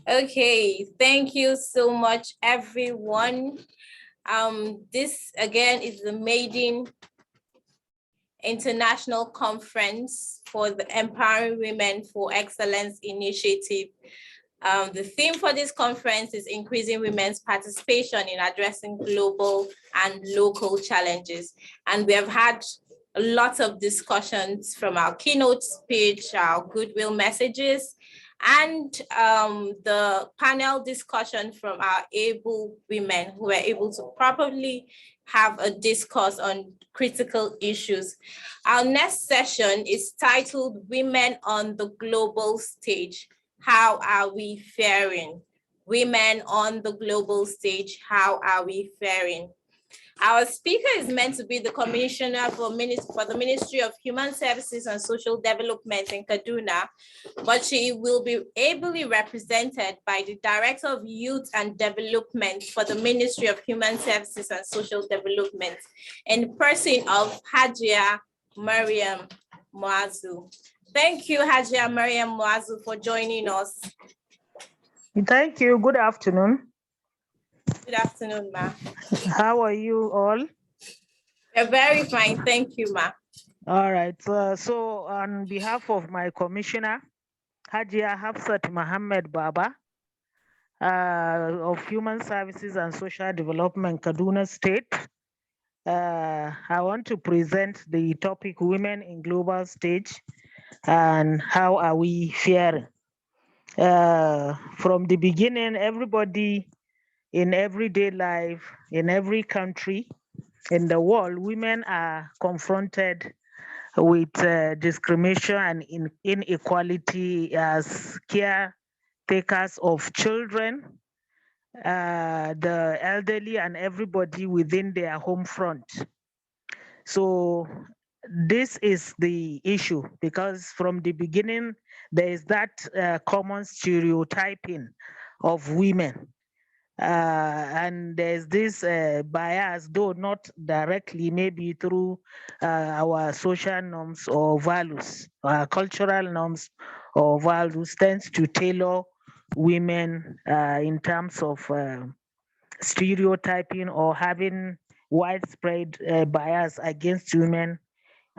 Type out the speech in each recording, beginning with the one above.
Okay, thank you so much, everyone. This again is the maiden international conference for the Empowering Women for Excellence initiative. The theme for this conference is increasing women's participation in addressing global and local challenges. And we have had a lot of discussions from our keynote speech, our goodwill messages, and the panel discussion from our able women who were able to properly have a discourse on critical issues. Our next session is titled Women on the Global Stage. How are we faring? Women on the global stage, how are we faring? Our speaker is meant to be the commissioner for the Ministry of Human Services and Social Development in Kaduna, but she will be ably represented by the Director of Youth and Development for the Ministry of Human Services and Social Development, in person of Hajia Mariam Muazu. Thank you, Hajia Mariam Muazu, for joining us. Thank you. Good afternoon. Good afternoon, ma. How are you all? We're very fine. Thank you, ma. All right. So on behalf of my commissioner, Hajia Hafsat Mohammed Baba, of Human Services and Social Development, Kaduna State, I want to present the topic Women in Global Stage and how are we faring. From the beginning, everybody in everyday life, in every country in the world, women are confronted with discrimination and inequality as caretakers of children, the elderly, and everybody within their home front. So this is the issue, because from the beginning there is that common stereotyping of women, and there's this bias, though not directly, maybe through our social norms or values, cultural norms or values, tends to tailor women in terms of stereotyping or having widespread bias against women,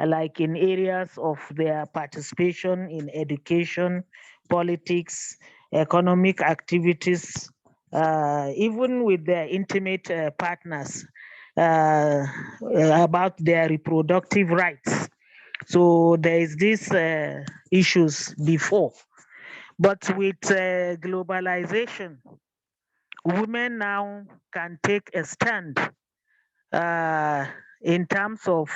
like in areas of their participation in education, politics, economic activities, even with their intimate partners, about their reproductive rights. So there is these issues before, but with globalization, women now can take a stand in terms of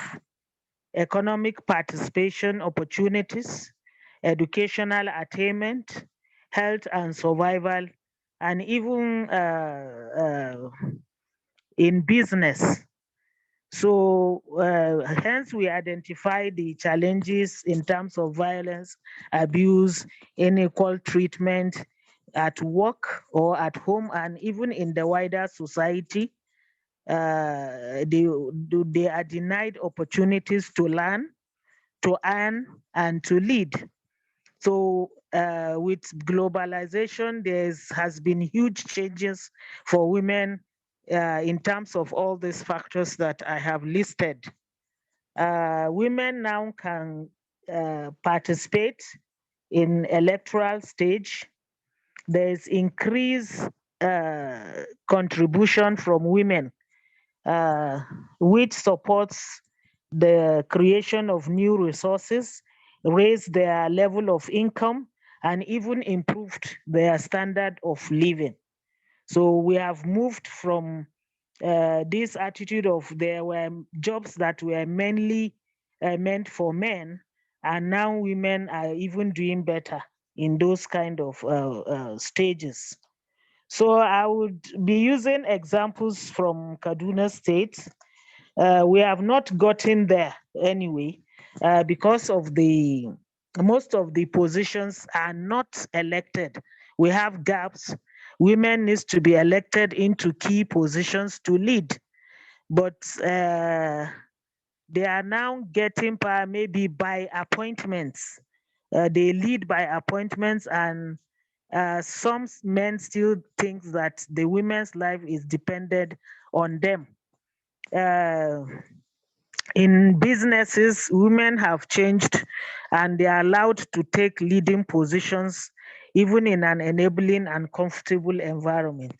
economic participation opportunities, educational attainment, health and survival, and even in business. So hence we identify the challenges in terms of violence, abuse, unequal treatment at work or at home, and even in the wider society. They are denied opportunities to learn, to earn, and to lead. So with globalization, there has been huge changes for women in terms of all these factors that I have listed. Women now can participate in electoral stage. There's increased contribution from women, uh, which supports the creation of new resources, raised their level of income, and even improved their standard of living. So we have moved from this attitude of there were jobs that were mainly meant for men, and now women are even doing better in those kind of stages. So I would be using examples from Kaduna State. We have not gotten there anyway, because of the most of the positions are not elected. We have gaps. Women needs to be elected into key positions to lead, but they are now getting power maybe by appointments. They lead by appointments, and Some men still think that the women's life is dependent on them. Uh, in businesses, women have changed and they are allowed to take leading positions even in an enabling and comfortable environment.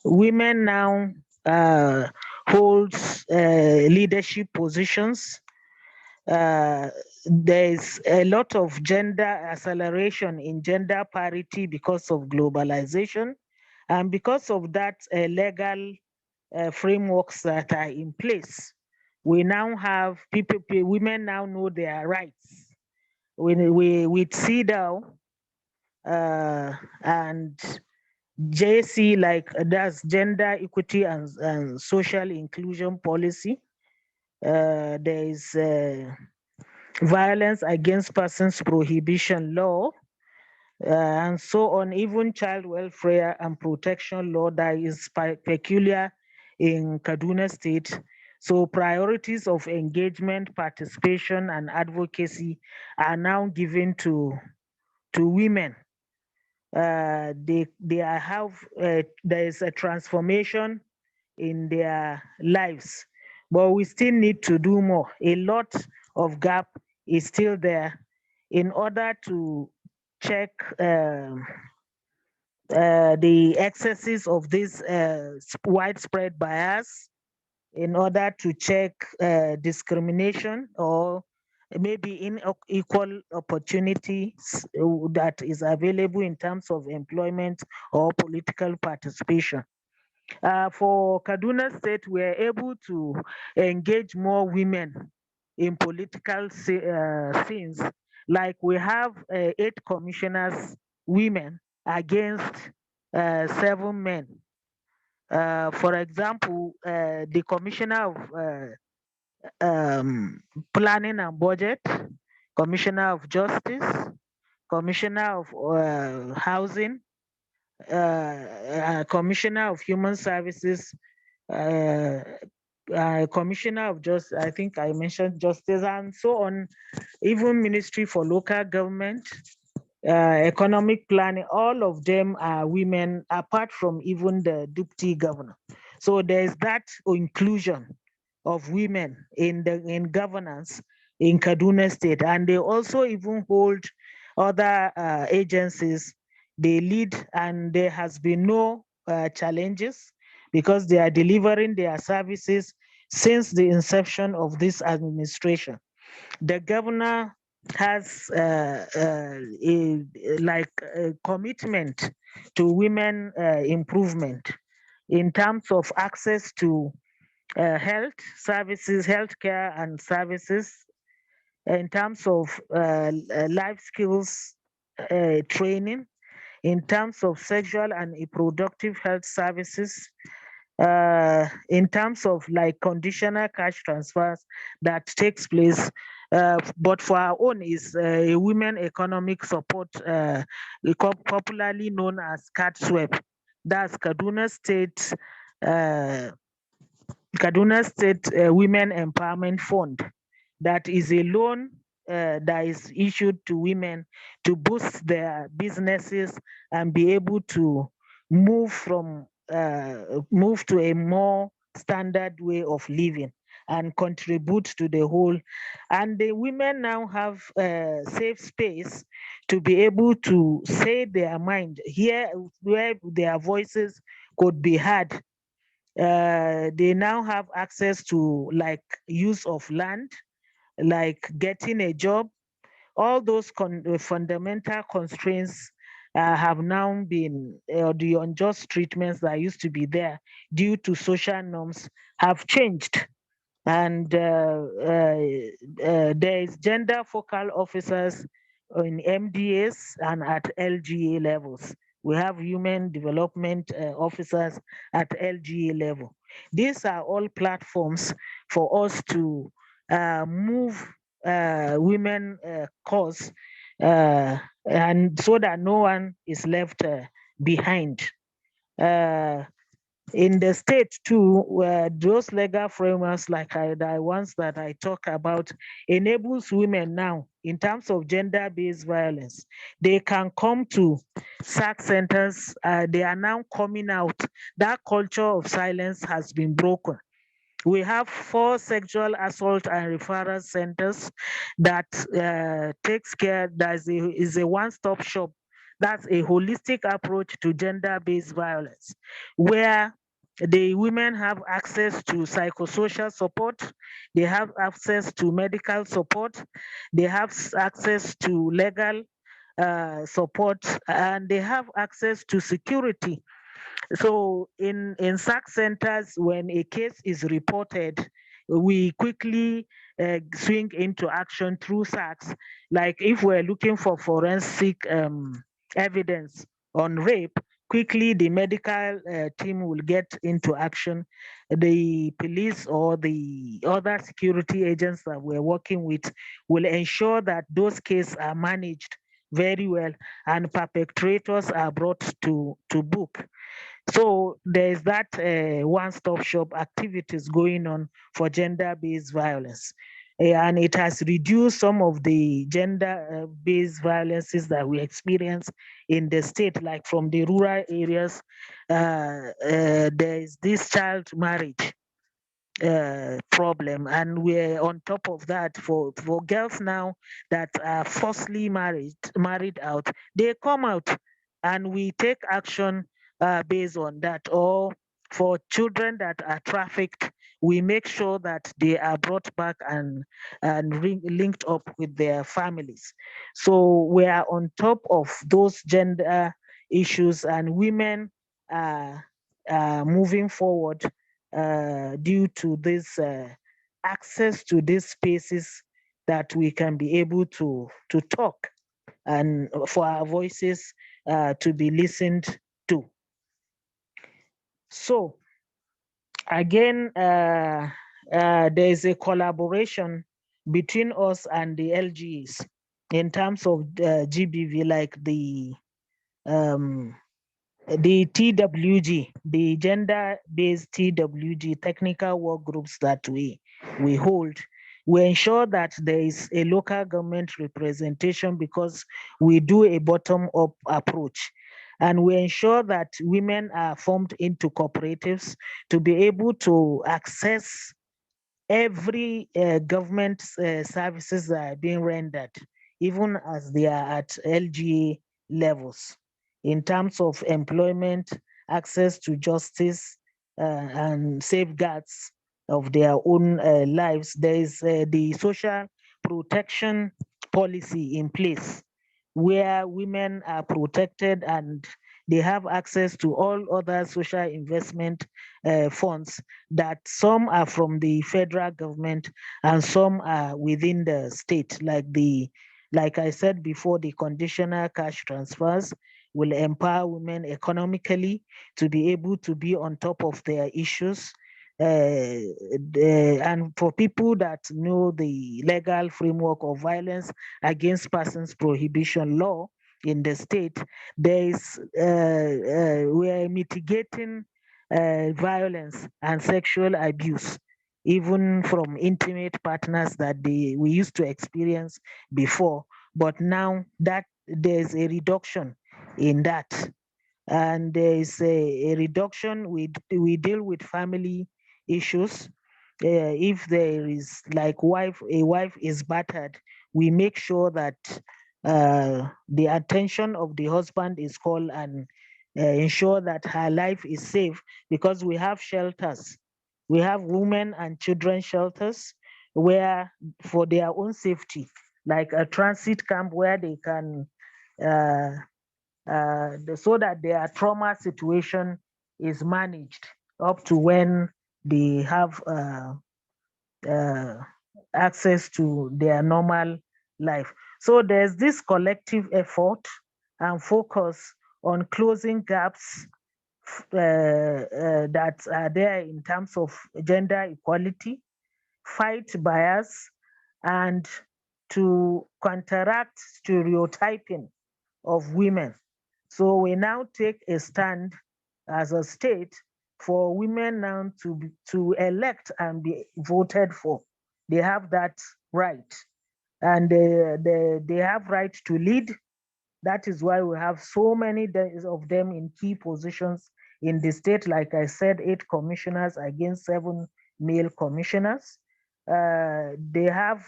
Women now uh, hold leadership positions. There's a lot of gender acceleration in gender parity because of globalization. And because of that, legal frameworks that are in place, we now have women now know their rights. With CEDAW and JC, like that's gender equity and social inclusion policy. There is violence against persons prohibition law, and so on, even child welfare and protection law that is peculiar in Kaduna State. So priorities of engagement, participation, and advocacy are now given to women. There is a transformation in their lives, but we still need to do more. A lot of gap is still there in order to check the excesses of this widespread bias, in order to check discrimination or maybe unequal opportunities that is available in terms of employment or political participation. For Kaduna State, we are able to engage more women in political scenes. Like we have 8 commissioners women against 7 men. For example, the commissioner of planning and budget, commissioner of justice, commissioner of housing, commissioner of human services, uh, commissioner of just I think I mentioned justice and so on, even ministry for local government, economic planning, all of them are women, apart from even the deputy governor. So there's that inclusion of women in governance in Kaduna State, and they also even hold other agencies. They lead, and there has been no challenges because they are delivering their services since the inception of this administration. The governor has a commitment to women improvement in terms of access to health services, healthcare and services, in terms of life skills training, in terms of sexual and reproductive health services, in terms of like conditional cash transfers that takes place. But for our own is a women economic support, popularly known as CAT-SWEP. That's uh, Kaduna State Women Empowerment Fund. That is a loan that is issued to women to boost their businesses and be able to move from move to a more standard way of living and contribute to the whole. And the women now have a safe space to be able to say their mind, here where their voices could be heard. They now have access to like use of land, like getting a job. All those fundamental constraints have now been, the unjust treatments that used to be there due to social norms have changed. And there is gender focal officers in MDAs and at LGA levels. We have human development officers at LGA level. These are all platforms for us to move women cause, and so that no one is left behind. Uh, In the state too, where those legal frameworks like the ones that I talk about enables women now in terms of gender-based violence. They can come to SAC centers. They are now coming out. That culture of silence has been broken. We have 4 sexual assault and referral centers that takes care, is a one-stop shop. That's a holistic approach to gender-based violence, where the women have access to psychosocial support, they have access to medical support, they have access to legal support, and they have access to security. So in SAC centers, when a case is reported, we quickly swing into action through SACs. Like if we're looking for forensic evidence on rape, quickly the medical team will get into action. The police or the other security agents that we're working with will ensure that those cases are managed very well and perpetrators are brought to book. So there's that one-stop shop activities going on for gender-based violence. And it has reduced some of the gender-based violences that we experience in the state, like from the rural areas. There is this child marriage problem, and we're on top of that for girls now that are forcibly married out. They come out and we take action based on that. Or for children that are trafficked, we make sure that they are brought back and linked up with their families. So we are on top of those gender issues, and women are moving forward due to this access to these spaces that we can be able to talk and for our voices to be listened to. So again, there is a collaboration between us and the LGs in terms of GBV, like um, the TWG, the gender-based TWG technical work groups that we hold. We ensure that there is a local government representation because we do a bottom-up approach. And we ensure that women are formed into cooperatives to be able to access every government services that are being rendered, even as they are at LGA levels, in terms of employment, access to justice, and safeguards of their own lives. There is the social protection policy in place where women are protected and they have access to all other social investment funds, that some are from the federal government and some are within the state, like I said before, the conditional cash transfers will empower women economically to be able to be on top of their issues. And for people that know the legal framework of violence against persons prohibition law in the state, there is we are mitigating violence and sexual abuse, even from intimate partners that we used to experience before. But now that there's a reduction in that, and there is a reduction. We deal with family issues. If there is like a wife is battered, we make sure that the attention of the husband is called and ensure that her life is safe, because we have shelters. We have women and children shelters where for their own safety, like a transit camp where they can uh, so that their trauma situation is managed up to when they have uh, access to their normal life. So there's this collective effort and focus on closing gaps that are there in terms of gender equality, fight bias, and to counteract stereotyping of women. So we now take a stand as a state for women now to elect and be voted for. They have that right, and they have right to lead. That is why we have so many of them in key positions in the state. Like I said, 8 commissioners against 7 male commissioners. They have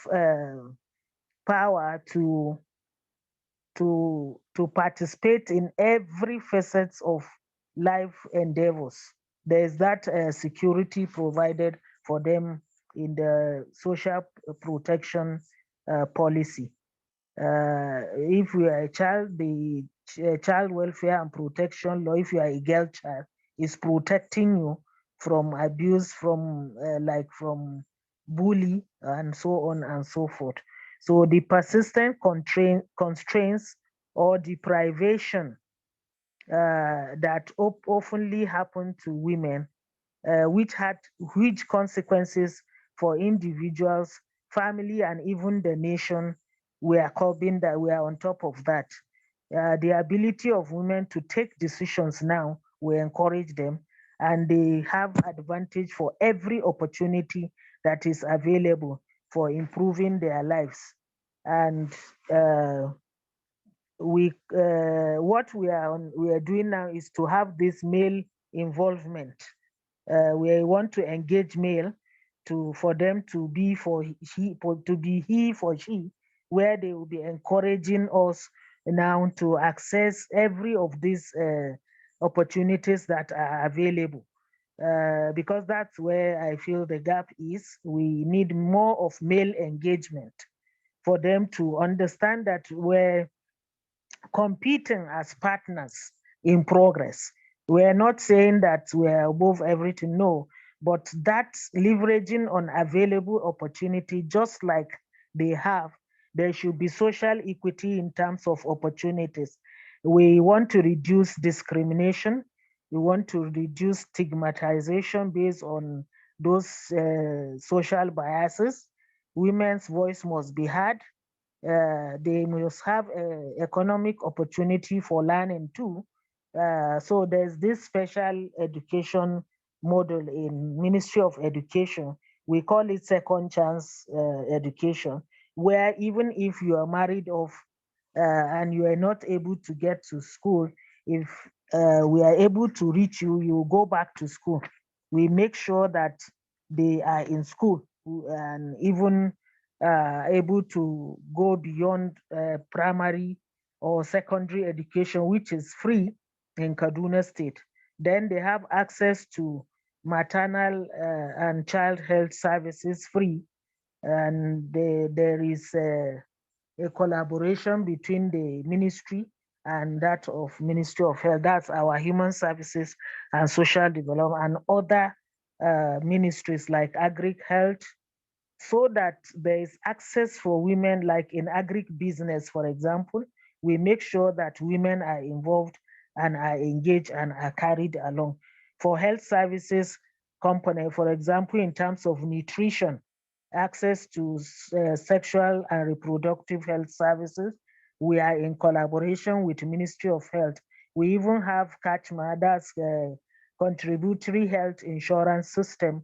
power to participate in every facets of life endeavors. There is that security provided for them in the social protection policy. If you are a child, the child welfare and protection law, if you are a girl child, is protecting you from abuse, from from bully, and so on and so forth. So the persistent constraints or deprivation that oftenly happen to women, which had huge consequences for individuals, family, and even the nation. We are coping that, we are on top of that. The ability of women to take decisions now, we encourage them, and they have advantage for every opportunity that is available for improving their lives. And what we are doing now is to have this male involvement. We want to engage male for them to be he for she, where they will be encouraging us now to access every of these opportunities that are available. Because that's where I feel the gap is. We need more of male engagement for them to understand that we're competing as partners in progress. We're not saying that we're above everything, no, but that's leveraging on available opportunity, just like they have. There should be social equity in terms of opportunities. We want to reduce discrimination. We want to reduce stigmatization based on those social biases. Women's voice must be heard. They must have economic opportunity for learning too. So there's this special education model in Ministry of Education. We call it second chance education, where even if you are married off and you are not able to get to school, if we are able to reach you, you go back to school. We make sure that they are in school and even able to go beyond primary or secondary education, which is free in Kaduna State. Then they have access to maternal and child health services free, and there is a collaboration between the ministry and that of Ministry of Health. That's our Human Services and Social Development, and other ministries like Agri Health, so that there is access for women, like in agri business, for example. We make sure that women are involved and are engaged and are carried along. For health services component, for example, in terms of nutrition, access to sexual and reproductive health services, we are in collaboration with the Ministry of Health. We even have CACHMA, that's contributory health insurance system,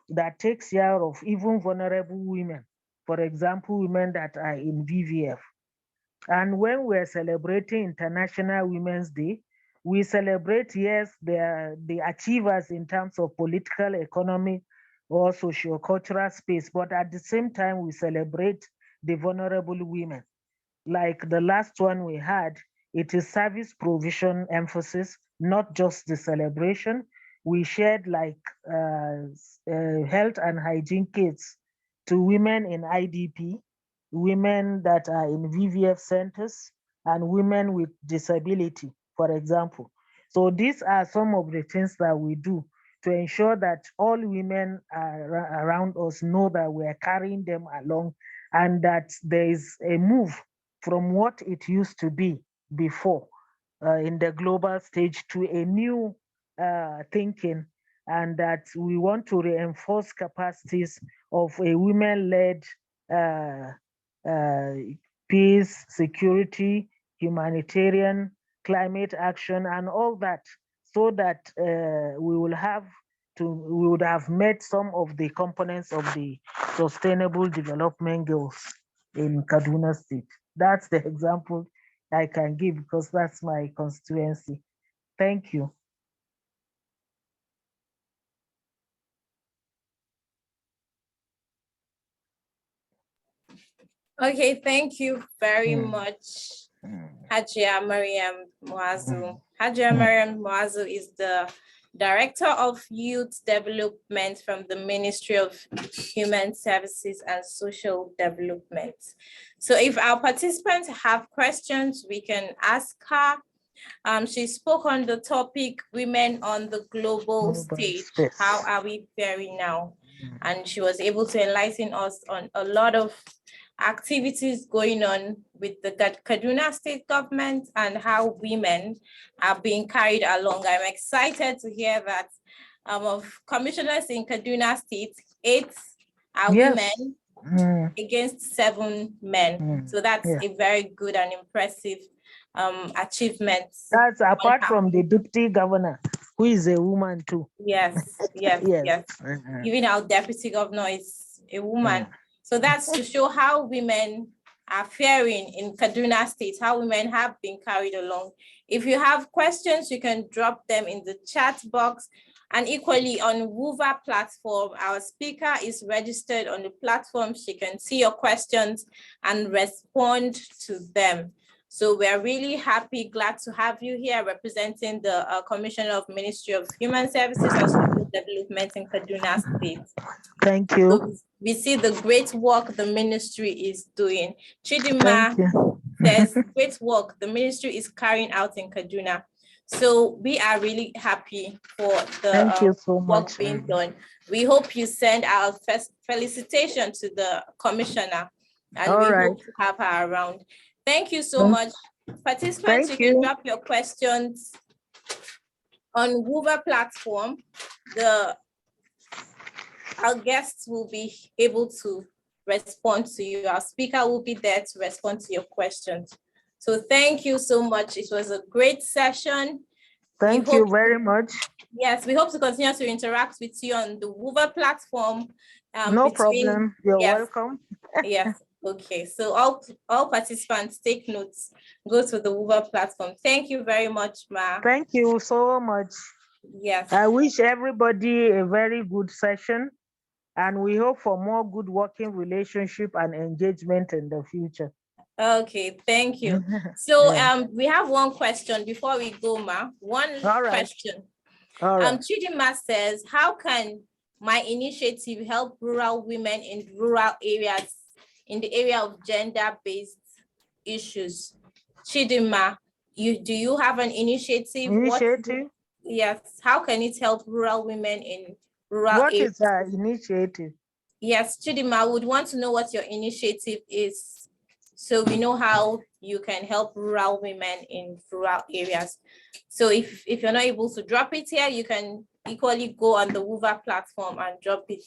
that takes care of even vulnerable women, for example, women that are in VVF. And when we're celebrating International Women's Day, we celebrate, yes, the achievers in terms of political, economic, or socio-cultural space, but at the same time, we celebrate the vulnerable women. Like the last one we had, it is service provision emphasis, not just the celebration. We shared like health and hygiene kits to women in IDP, women that are in VVF centers, and women with disability, for example. So these are some of the things that we do to ensure that all women around us know that we are carrying them along, and that there is a move from what it used to be before in the global stage to a new thinking, and that we want to reinforce capacities of a women-led uh, uh, peace, security, humanitarian, climate action, and all that, so that we will have we would have met some of the components of the sustainable development goals in Kaduna State. That's the example I can give because that's my constituency. Thank you. Okay, thank you very Mm, much, mm, Hajia Mariam mm, Moazu. Hajia mm. Mariam Moazu is the Director of Youth Development from the Ministry of Human Services and Social Development. So if our participants have questions, we can ask her. She spoke on the topic, women on the global stage. Space. How are we faring now? Mm. And she was able to enlighten us on a lot of activities going on with the Kaduna state government and how women are being carried along. I'm excited to hear that of commissioners in Kaduna state, 8 are Yes. women Mm, against 7 men. mm, So that's yeah. a very good and impressive achievement. That's apart from the deputy governor, who is a woman too. Yes, yes, Yes. yes. Mm, Even our deputy governor is a woman. mm. So that's to show how women are faring in Kaduna State, how women have been carried along. If you have questions, you can drop them in the chat box. And equally on WUVA platform, our speaker is registered on the platform. She can see your questions and respond to them. So we're really happy, glad to have you here representing the Commissioner of Ministry of Human Services and Social Development in Kaduna State. Thank you. So we see the great work the ministry is doing. Chidima Thank you. says, great work the ministry is carrying out in Kaduna. So we are really happy for Thank you the so work much. being done. We hope you send our first felicitation to the commissioner, and All we right. hope to have her around. Thank you so much. Participants, Thank you can you. drop your questions on WUVA platform. Our guests will be able to respond to you. Our speaker will be there to respond to your questions. So thank you so much. It was a great session. Thank you very much. Yes, we hope to continue to interact with you on the WUVA platform. No problem. You're welcome. Yes. Okay. So all participants take notes. Go to the WUVA platform. Thank you very much, Ma. Thank you so much. Yes. I wish everybody a very good session, and we hope for more good working relationship and engagement in the future. Okay, thank you. So we have one question before we go, Ma. One question. All right. Chidima says, how can my initiative help rural women in rural areas in the area of gender-based issues? Chidima, do you have an initiative? Yes, how can it help rural women in rural areas? What is our initiative? Yes, Chidima, would want to know what your initiative is, so we know how you can help rural women in rural areas. So if you're not able to drop it here, you can equally go on the WUVA platform and drop it.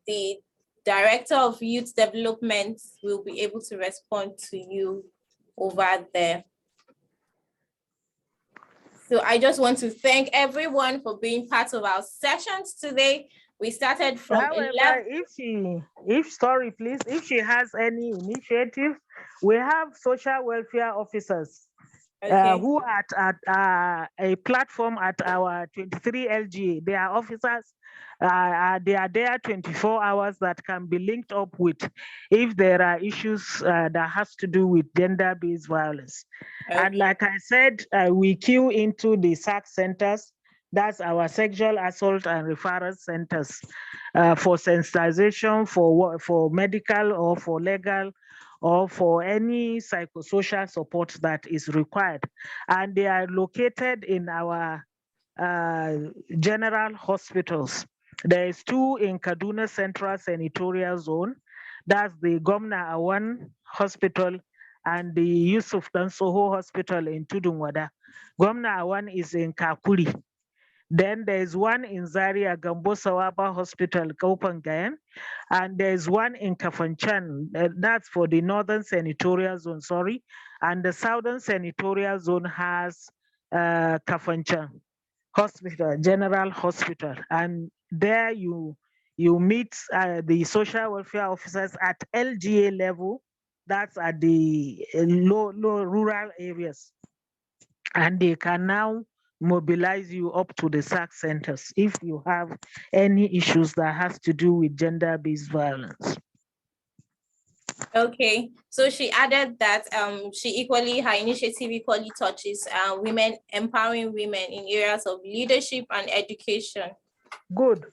The Director of Youth Development will be able to respond to you over there. So I just want to thank everyone for being part of our sessions today. We started from However, 11. If she has any initiative, we have social welfare officers who at a platform at our 23 LG. They are officers. They are there 24 hours that can be linked up with if there are issues that has to do with gender-based violence. And like I said, we queue into the SAC centers. That's our sexual assault and referral centers for sensitization, for medical or for legal or for any psychosocial support that is required. And they are located in our general hospitals. There is 2 in Kaduna Central Senatorial Zone. That's the Gomna Awan Hospital and the Yusuf Dansoho Hospital in Tudunwada. Gomna Awan is in Kakuri. Then there's one in Zaria, Gambo Sawaba Hospital, Kaupangayan, and there's one in Kafanchan. That's for the Northern Senatorial Zone, and the Southern Senatorial Zone has Kafanchan hospital, general hospital, and there you meet the social welfare officers at LGA level. That's at the low rural areas, and they can now mobilize you up to the SAC centers if you have any issues that has to do with gender-based violence. Okay, so she added that her initiative equally touches women, empowering women in areas of leadership and education. Good.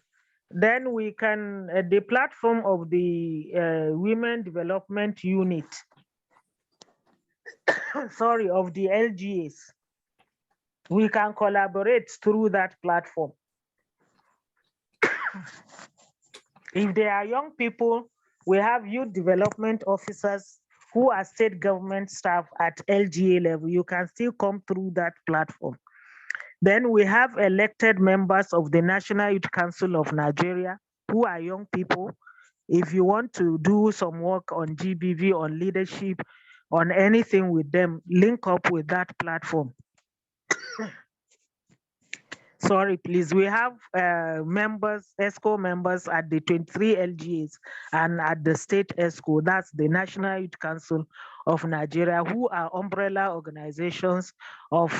Then we can, the platform of the Women Development Unit, sorry, of the LGAs, we can collaborate through that platform. If they are young people, we have youth development officers who are state government staff at LGA level. You can still come through that platform. Then we have elected members of the National Youth Council of Nigeria who are young people. If you want to do some work on GBV, on leadership, on anything with them, link up with that platform. Sorry, please. We have members, ESCO members at the 23 LGAs and at the state ESCO, that's the National Youth Council of Nigeria, who are umbrella organizations of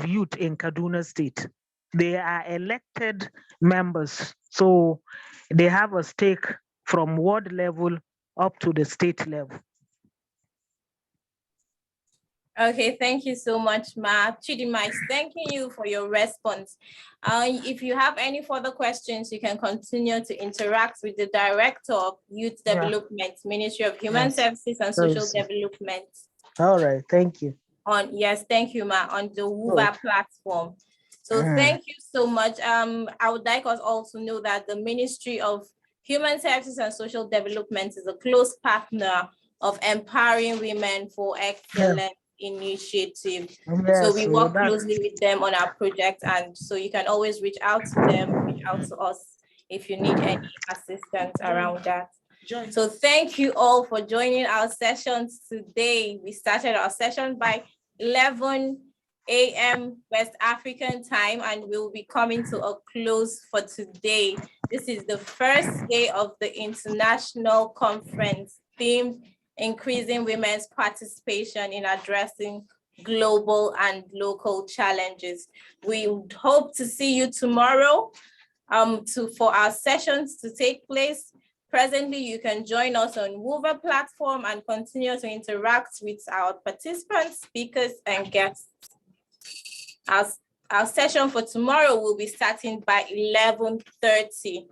youth in Kaduna State. They are elected members, so they have a stake from ward level up to the state level. Okay, thank you so much, Ma. Chidima is thanking you for your response. If you have any further questions, you can continue to interact with the Director of Youth Development, Ministry of Human Services and Social Development. All right, thank you. Yes, thank you, Ma, on the WUVA platform. So thank you so much. I would like us all to know that the Ministry of Human Services and Social Development is a close partner of Empowering Women for Excellence initiative. So we work closely with them on our project, and so you can always reach out to them, reach out to us if you need any assistance around that. So thank you all for joining our sessions today. We started our session by 11 a.m. West African time, and we'll be coming to a close for today. This is the first day of the international conference themed Increasing Women's Participation in Addressing Global and Local Challenges. We would hope to see you tomorrow for our sessions to take place. Presently, you can join us on WUVA platform and continue to interact with our participants, speakers, and guests. Our session for tomorrow will be starting by 11:30.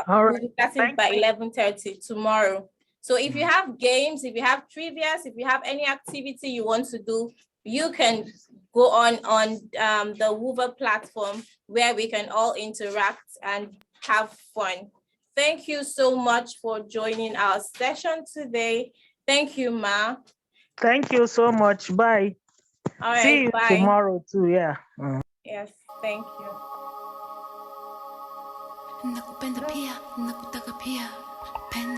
We'll be starting by 11:30 tomorrow. So if you have games, if you have trivias, if you have any activity you want to do, you can go on the WUVA platform where we can all interact and have fun. Thank you so much for joining our session today. Thank you, Ma. Thank you so much. Bye. All right, see you bye. Tomorrow too, yeah. Yes, thank you. Nakupenda pia, nakutaka pia, penzi